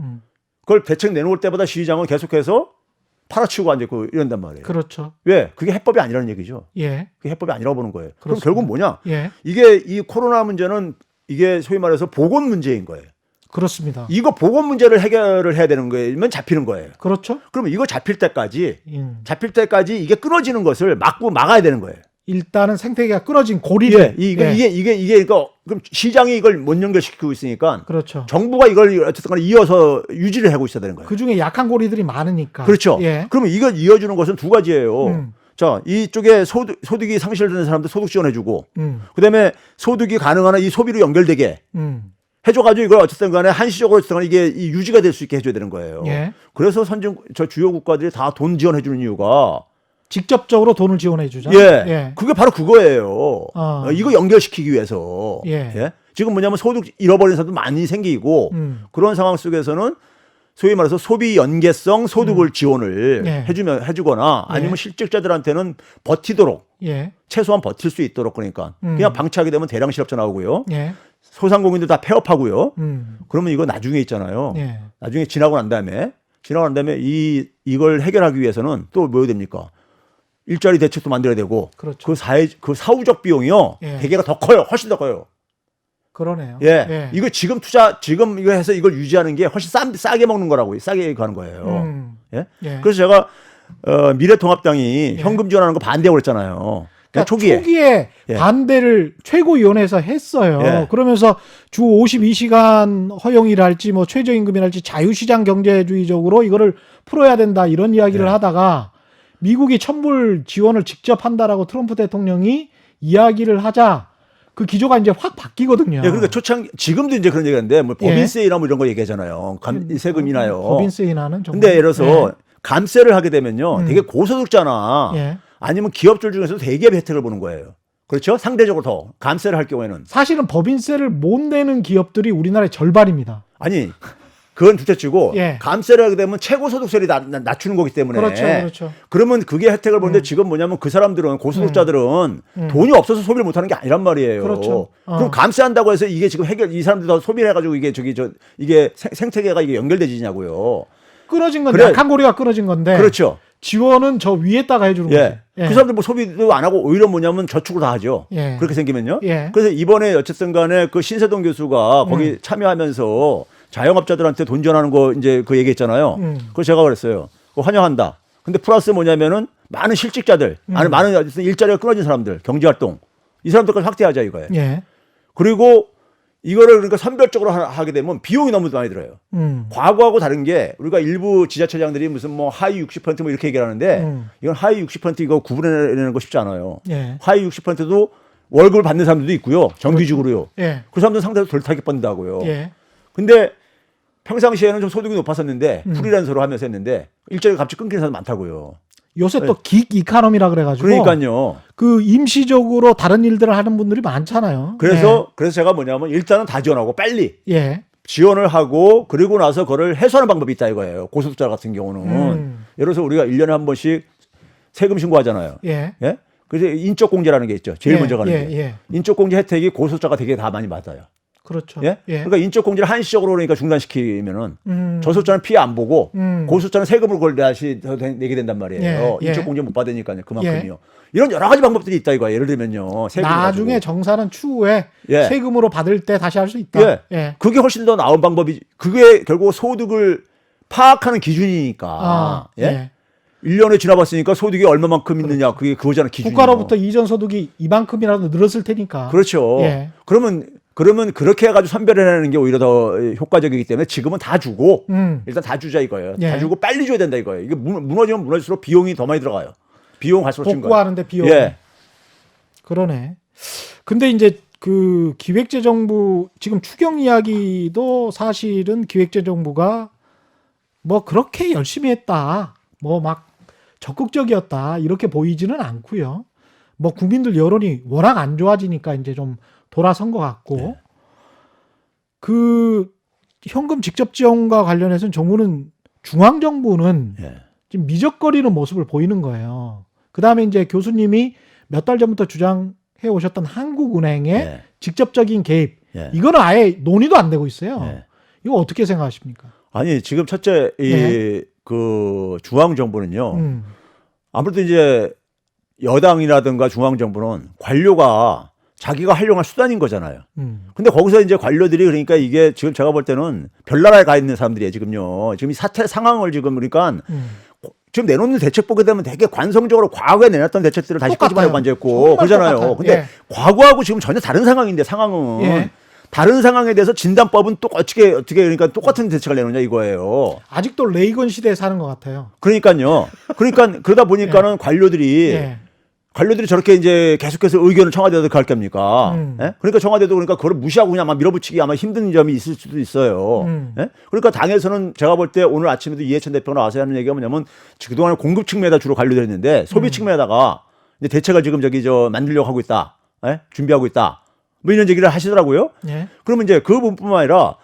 그걸 대책 내놓을 때보다 시장은 계속해서 팔아치우고 앉아있고 이런단 말이에요. 그렇죠. 왜? 그게 해법이 아니라는 얘기죠. 예. 그게 해법이 아니라고 보는 거예요. 그럼 그렇습니다. 결국 뭐냐? 예. 이게 이 코로나 문제는 이게 소위 말해서 보건 문제인 거예요. 그렇습니다. 이거 보건 문제를 해결을 해야 되는 거면 잡히는 거예요. 그렇죠. 그러면 이거 잡힐 때까지 이게 끊어지는 것을 막아야 되는 거예요. 일단은 생태계가 끊어진 고리를 이게 그럼 시장이 이걸 못 연결시키고 있으니까 그렇죠. 정부가 이걸 어쨌든 이어서 유지를 하고 있어야 되는 거예요. 그 중에 약한 고리들이 많으니까. 그렇죠. 예. 그러면 이걸 이어주는 것은 두 가지예요. 자, 이쪽에 소득이 상실되는 사람들 소득 지원해주고, 그다음에 소득이 가능한 이 소비로 연결되게 해줘가지고 이걸 어쨌든 간에 한시적으로 어쨌든 간에 이게 유지가 될 수 있게 해줘야 되는 거예요. 예. 그래서 주요 국가들이 다 돈 지원해주는 이유가 직접적으로 돈을 지원해 주죠. 예. 그게 바로 그거예요. 이거 연결시키기 위해서. 예. 지금 뭐냐면 소득 잃어버린 사람도 많이 생기고 그런 상황 속에서는 소위 말해서 소비 연계성 소득을 지원을 해주거나 아니면 실직자들한테는 버티도록 최소한 버틸 수 있도록 그러니까 그냥 방치하게 되면 대량 실업자 나오고요. 소상공인들 다 폐업하고요. 그러면 이거 나중에 있잖아요. 나중에 지나고 난 다음에 이걸 해결하기 위해서는 또 뭐 해야 됩니까? 일자리 대책도 만들어야 되고 그렇죠. 그 사후적 비용이요. 대개가 더 커요. 훨씬 더 커요. 그러네요. 이거 지금 이거 해서 이걸 유지하는 게 훨씬 싸게 먹는 거라고요. 싸게 가는 거예요. 그래서 제가 미래통합당이 현금 지원하는 거 반대하고 그랬잖아요. 그러니까 초기에. 초기에 반대를 최고위원회에서 했어요. 예. 그러면서 주 52시간 허용이랄지 뭐 최저임금이랄지 자유시장 경제주의적으로 이거를 풀어야 된다 이런 이야기를 하다가 미국이 천불 지원을 직접 한다라고 트럼프 대통령이 이야기를 하자 그 기조가 이제 확 바뀌거든요. 예, 그러니까 지금도 이제 그런 얘기하는데 뭐 법인세이나 뭐 이런 거 얘기하잖아요. 세금이나요. 법인세 인하는 정말. 근데 예를 들어서 감세를 하게 되면요. 되게 고소득자나 예. 아니면 기업들 중에서 대기업 혜택을 보는 거예요. 그렇죠? 상대적으로 더 감세를 할 경우에는. 사실은 법인세를 못 내는 기업들이 우리나라의 절반입니다. 아니 그건 둘째치고 예. 감세를 하게 되면 최고소득세를 낮추는 거기 때문에 그렇죠. 그러면 그게 혜택을 보는데 지금 뭐냐면 그 사람들은 고소득자들은 돈이 없어서 소비를 못하는 게 아니란 말이에요. 그렇죠. 그럼 감세한다고 해서 이게 지금 이 사람들 다 소비를 해가지고 이게 이게 생태계가 이게 연결되지냐고요. 끊어진 건데 그래. 약한 고리가 끊어진 건데 그렇죠. 지원은 저 위에다가 해주는 거죠. 그 사람들 뭐 소비도 안 하고 오히려 뭐냐면 저축을 다 하죠. 예. 그렇게 생기면요. 예. 그래서 이번에 어쨌든 간에 그 신세동 교수가 거기 참여하면서 자영업자들한테 돈 지원하는 거 이제 그 얘기했잖아요. 그거 제가 그랬어요. 그거 환영한다. 근데 플러스 뭐냐면은 많은 실직자들, 아니 많은 어쨌든 일자리가 끊어진 사람들, 경제활동 이 사람들까지 확대하자 이거예요. 예. 그리고 이거를 그러니까 선별적으로 하게 되면 비용이 너무 많이 들어요. 과거하고 다른 게 우리가 일부 지자체장들이 무슨 뭐 하위 60%뭐 이렇게 얘기를 하는데 이건 하위 60% 이거 구분해내는 거 쉽지 않아요. 예. 하위 60%도 월급을 받는 사람들도 있고요. 정규직으로요. 예. 그 사람들은 상당히 덜 타게 번다고요. 예. 근데 평상시에는 좀 소득이 높았었는데 프리랜서로 하면서 했는데 일자리가 갑자기 끊기는 사람 많다고요. 요새 또 긱 이카노미라 그래가지고 그러니까요. 그 임시적으로 다른 일들을 하는 분들이 많잖아요. 그래서 제가 뭐냐면 일단은 다 지원하고 빨리 예. 지원을 하고 그리고 나서 그거를 해소하는 방법이 있다 이거예요. 고소득자 같은 경우는 예를 들어서 우리가 1년에 한 번씩 세금 신고하잖아요. 예. 예? 그래서 인적공제라는 게 있죠. 제일 예, 먼저 가는 예, 게. 예. 인적공제 혜택이 고소득자가 되게 다 많이 받아요. 그렇죠. 예? 그러니까 인적공제를 한시적으로 그러니까 중단시키면은 저소득자는 피해 안 보고 고소득자는 세금을 그걸 다시 더 내게 된단 말이에요. 예, 예. 인적공제 못 받으니까요. 그만큼이요. 이런 여러 가지 방법들이 있다 이거예요. 예를 들면요. 세금 나중에 가지고. 정산은 추후에 예. 세금으로 받을 때 다시 할 수 있다. 예. 예. 그게 훨씬 더 나은 방법이 그게 결국 소득을 파악하는 기준이니까. 아, 예? 1년에 지나봤으니까 소득이 얼마만큼 있느냐. 그게 그거잖아, 기준이. 국가로부터 이전 소득이 이만큼이라도 늘었을 테니까. 그렇죠. 예. 그러면 그렇게 해가지고 선별해내는 게 오히려 더 효과적이기 때문에 지금은 다 주고 일단 다 주자 이거예요. 예. 다 주고 빨리 줘야 된다 이거예요. 이게 무너지면 무너질수록 비용이 더 많이 들어가요. 비용 갈수록 준 거예요. 복구하는데 비용. 예. 그러네. 근데 이제 그 기획재정부 지금 추경 이야기도 사실은 기획재정부가 뭐 그렇게 열심히 했다. 뭐 막 적극적이었다. 이렇게 보이지는 않고요. 뭐 국민들 여론이 워낙 안 좋아지니까 이제 좀 돌아선 것 같고 네. 그 현금 직접 지원과 관련해서는 정부는 중앙정부는 예. 지금 미적거리는 모습을 보이는 거예요. 그 다음에 이제 교수님이 몇 달 전부터 주장해 오셨던 한국은행의 예. 직접적인 개입, 예. 이거는 아예 논의도 안 되고 있어요. 예. 이거 어떻게 생각하십니까? 아니 지금 첫째 그 중앙 정부는요. 아무래도 이제 여당이라든가 중앙 정부는 관료가 자기가 활용할 수단인 거잖아요. 근데 거기서 이제 관료들이 그러니까 이게 지금 제가 볼 때는 별나라에 가 있는 사람들이에요, 지금요. 지금 이 사태 상황을 지금 그러니까 지금 내놓는 대책 보게 되면 되게 관성적으로 과거에 내놨던 대책들을 다시 끄집어내고 앉아있고 그러잖아요. 근데 예. 과거하고 지금 전혀 다른 상황인데 상황은 예. 다른 상황에 대해서 진단법은 또 어떻게 그러니까 똑같은 대책을 내놓냐 이거예요. 아직도 레이건 시대에 사는 것 같아요. 그러니까요. 그러니까 그러다 보니까는 관료들이 저렇게 이제 계속해서 의견을 청와대에도 갈 겁니까? 예? 그러니까 청와대도 그러니까 그걸 무시하고 그냥 막 밀어붙이기 아마 힘든 점이 있을 수도 있어요. 예? 그러니까 당에서는 제가 볼 때 오늘 아침에도 이해찬 대표가 나와서 하는 얘기가 뭐냐면 그동안 공급 측면에다 주로 관료들이 했는데 소비 측면에다가 이제 대책을 지금 만들려고 하고 있다. 예? 준비하고 있다. 뭐 이런 얘기를 하시더라고요. 예. 그러면 이제 그 부분뿐만 아니라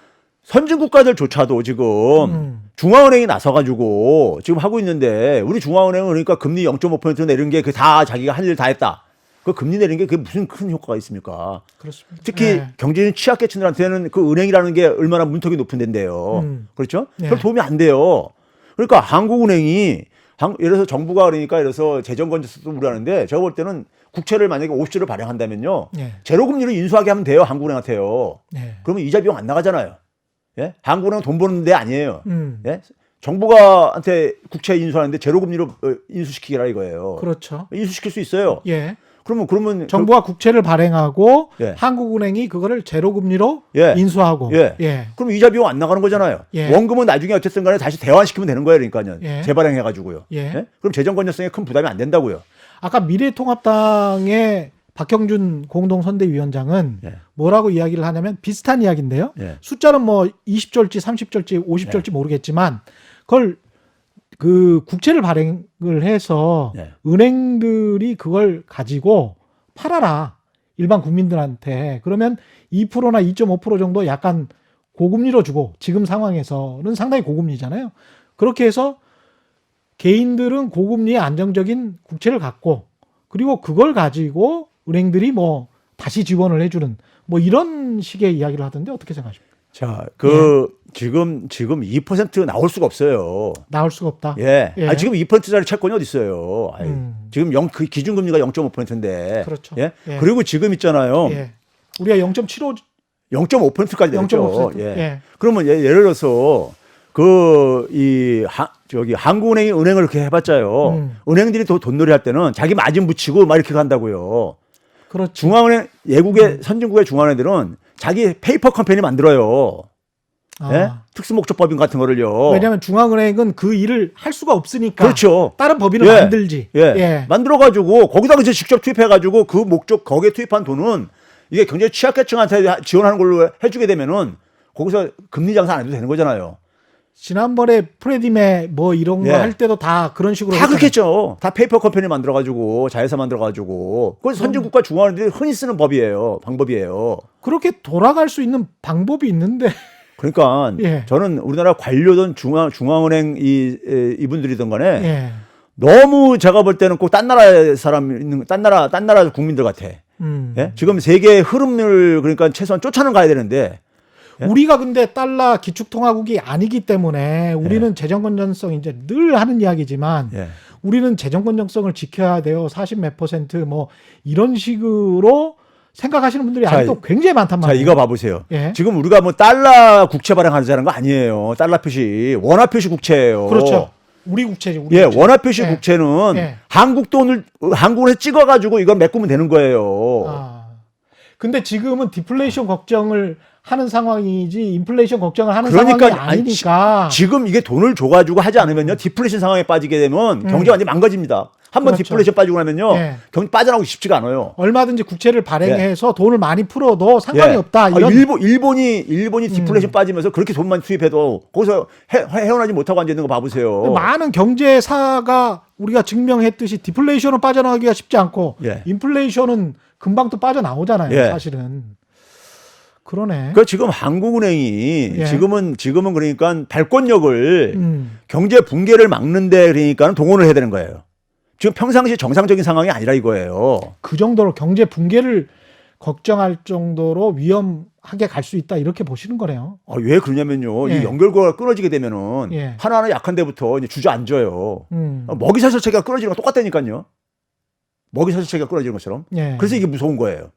선진 국가들조차도 지금 중앙은행이 나서가지고 지금 하고 있는데 우리 중앙은행은 그러니까 금리 0.5% 내린 게 그 다 자기가 할 일 다 했다. 그 금리 내린 게 그게 무슨 큰 효과가 있습니까? 그렇습니다. 특히 예. 경제인 취약계층들한테는 그 은행이라는 게 얼마나 문턱이 높은 데인데요. 그렇죠? 예. 별 도움이 안 돼요. 그러니까 한국은행이 예를 들어서 정부가 그러니까 예를 들어서 재정건전성도 우려하는데 제가 볼 때는 국채를 만약에 50조를 발행한다면요. 예. 제로금리로 인수하게 하면 돼요. 한국은행한테요. 예. 그러면 이자 비용 안 나가잖아요. 예? 한국은행은 돈 버는 데 아니에요. 예? 정부가한테 국채 인수하는데 제로금리로 인수시키라 이거예요. 그렇죠. 인수시킬 수 있어요. 예. 그러면 정부가 국채를 발행하고 예. 한국은행이 그거를 제로 금리로 예. 인수하고 예. 그럼 이자 비용 안 나가는 거잖아요. 예. 원금은 나중에 어쨌든 간에 다시 대환시키면 되는 거예요. 그러니까요. 예. 재발행해 가지고요. 예. 그럼 재정 건전성에 큰 부담이 안 된다고요. 아까 미래통합당의 박형준 공동선대위원장은 예. 뭐라고 이야기를 하냐면 비슷한 이야기인데요. 예. 숫자는 뭐 20절지, 30절지, 50절지 모르겠지만 그걸 그 국채를 발행을 해서 예. 은행들이 그걸 가지고 팔아라. 일반 국민들한테. 그러면 2%나 2.5% 정도 약간 고금리로 주고 지금 상황에서는 상당히 고금리잖아요. 그렇게 해서 개인들은 고금리의 안정적인 국채를 갖고 그리고 그걸 가지고 은행들이 뭐 다시 지원을 해주는 뭐 이런 식의 이야기를 하던데 어떻게 생각하십니까? 자, 지금 2% 나올 수가 없어요. 나올 수가 없다. 예. 예. 지금 2%짜리 채권이 어디 있어요? 지금 그 기준금리가 0.5%인데. 그렇죠. 예? 예. 그리고 지금 있잖아요. 예. 우리가 0.75 0.5%까지 됐죠. 0.5%. 예. 예. 그러면 예를 들어서 한국은행이 은행을 이렇게 해봤자요. 은행들이 또 돈놀이 할 때는 자기 마진 붙이고 막 이렇게 간다고요. 그렇죠. 중앙은행 외국의 선진국의 중앙은행들은 자기 페이퍼 컴퍼니 만들어요. 아. 예? 특수목적법인 같은 거를요. 왜냐하면 중앙은행은 그 일을 할 수가 없으니까 그렇죠. 다른 법인을 예. 만들지. 예. 만들어가지고 거기다가 이제 직접 투입해가지고 그 목적 거기에 투입한 돈은 이게 굉장히 취약계층한테 지원하는 걸로 해주게 되면은 거기서 금리 장사 안 해도 되는 거잖아요. 지난번에 프레디메 뭐 이런 예. 거 할 때도 다 그런 식으로 다 그렇게 했죠. 다 페이퍼 컴퍼니 만들어가지고 자회사 만들어가지고 그건 선진국가 중앙은행들이 흔히 쓰는 방법이에요. 그렇게 돌아갈 수 있는 방법이 있는데 그러니까 예. 저는 우리나라 관료든 중앙은행 이분들이든 간에 예. 너무 제가 볼 때는 꼭 딴 나라 딴 나라 국민들 같아. 예? 지금 세계의 흐름을 그러니까 최소한 쫓아는 가야 되는데 예? 우리가 근데 달러 기축통화국이 아니기 때문에 우리는 재정 건전성 이제 늘 하는 이야기지만 예. 우리는 재정 건전성을 지켜야 돼요. 40 몇 % 뭐 이런 식으로 생각하시는 분들이 아직도 굉장히 많단 자, 말이에요. 이거 봐보세요. 예. 지금 우리가 뭐 달러 국채 발행하자는 거 아니에요. 달러 표시, 원화 표시 국채예요. 그렇죠. 우리 국채지. 우리 예, 국채. 원화 표시 예. 국채는 예. 한국에 찍어가지고 이걸 메꾸면 되는 거예요. 아. 근데 지금은 디플레이션 걱정을 하는 상황이지 인플레이션 걱정을 하는 상황이 아니니까. 지금 이게 돈을 줘가지고 하지 않으면요 디플레이션 상황에 빠지게 되면 경제가 완전 히 망가집니다. 한번 그렇죠. 디플레이션 빠지고 나면요 예. 경제 빠져나오기 쉽지가 않아요. 얼마든지 국채를 발행해서 돈을 많이 풀어도 상관이 예. 없다. 이런 일본이 디플레이션 빠지면서 그렇게 돈만 투입해도 거기서 헤어나지 못하고 앉아 있는 거 봐보세요. 많은 경제사가 우리가 증명했듯이 디플레이션은 빠져나가기가 쉽지 않고 예. 인플레이션은 금방 또 빠져나오잖아요. 예. 사실은. 그러네. 그 지금 한국은행이 예. 지금은 그러니까 발권력을 음. 경제 붕괴를 막는데 그러니까 동원을 해야 되는 거예요. 지금 평상시 정상적인 상황이 아니라 이거예요. 그 정도로 경제 붕괴를 걱정할 정도로 위험하게 갈 수 있다 이렇게 보시는 거네요. 왜 그러냐면요. 예. 이 연결고리가 끊어지게 되면은 예. 하나하나 약한 데부터 이제 주저앉아요. 음. 먹이사슬체계가 끊어지는 거 똑같다니까요. 먹이사슬체계가 끊어지는 것처럼. 예. 그래서 이게 무서운 거예요.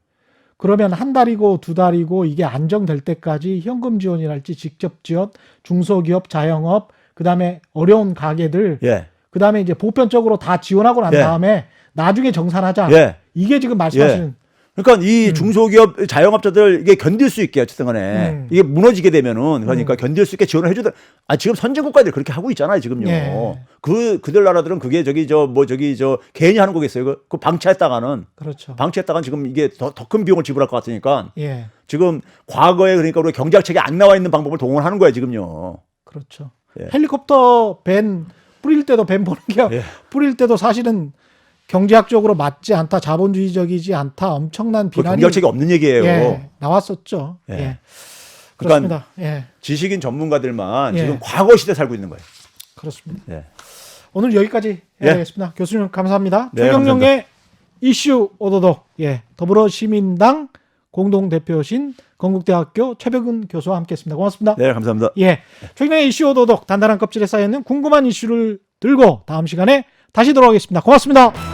그러면 한 달이고 두 달이고 이게 안정될 때까지 현금 지원이랄지 직접 지원, 중소기업, 자영업, 그다음에 어려운 가게들, 예. 그다음에 이제 보편적으로 다 지원하고 난 예. 다음에 나중에 정산하자. 예. 이게 지금 말씀하시는 그러니까 이 중소기업 자영업자들 이게 견딜 수 있게 어쨌든 간에 이게 무너지게 되면은 그러니까 견딜 수 있게 지원을 해주다. 지금 선진국가들이 그렇게 하고 있잖아요, 지금요. 예. 그들 나라들은 그게 개인이 하는 거겠어요. 그 방치했다가는 그렇죠. 지금 이게 더 큰 비용을 지불할 것 같으니까 예. 지금 과거에 그러니까 우리 경제학책에 안 나와 있는 방법을 동원하는 거예요, 지금요. 그렇죠. 예. 헬리콥터 밴 뿌릴 때도 밴 보는 게 예. 뿌릴 때도 사실은 경제학적으로 맞지 않다, 자본주의적이지 않다, 엄청난 그 비난이 경제학책이 없는 얘기예요. 예, 나왔었죠. 예. 예. 그러니까 그렇습니다. 예. 지식인 전문가들만 예. 지금 과거 시대 살고 있는 거예요. 그렇습니다. 예. 오늘 여기까지 예. 해야 되겠습니다. 교수님 감사합니다. 네, 최경영의 이슈 오도독. 예. 더불어시민당 공동대표신 건국대학교 최백은 교수와 함께했습니다. 고맙습니다. 네, 감사합니다. 예. 최경영의 이슈 오도독 단단한 껍질에 쌓여있는 궁금한 이슈를 들고 다음 시간에 다시 돌아오겠습니다. 고맙습니다.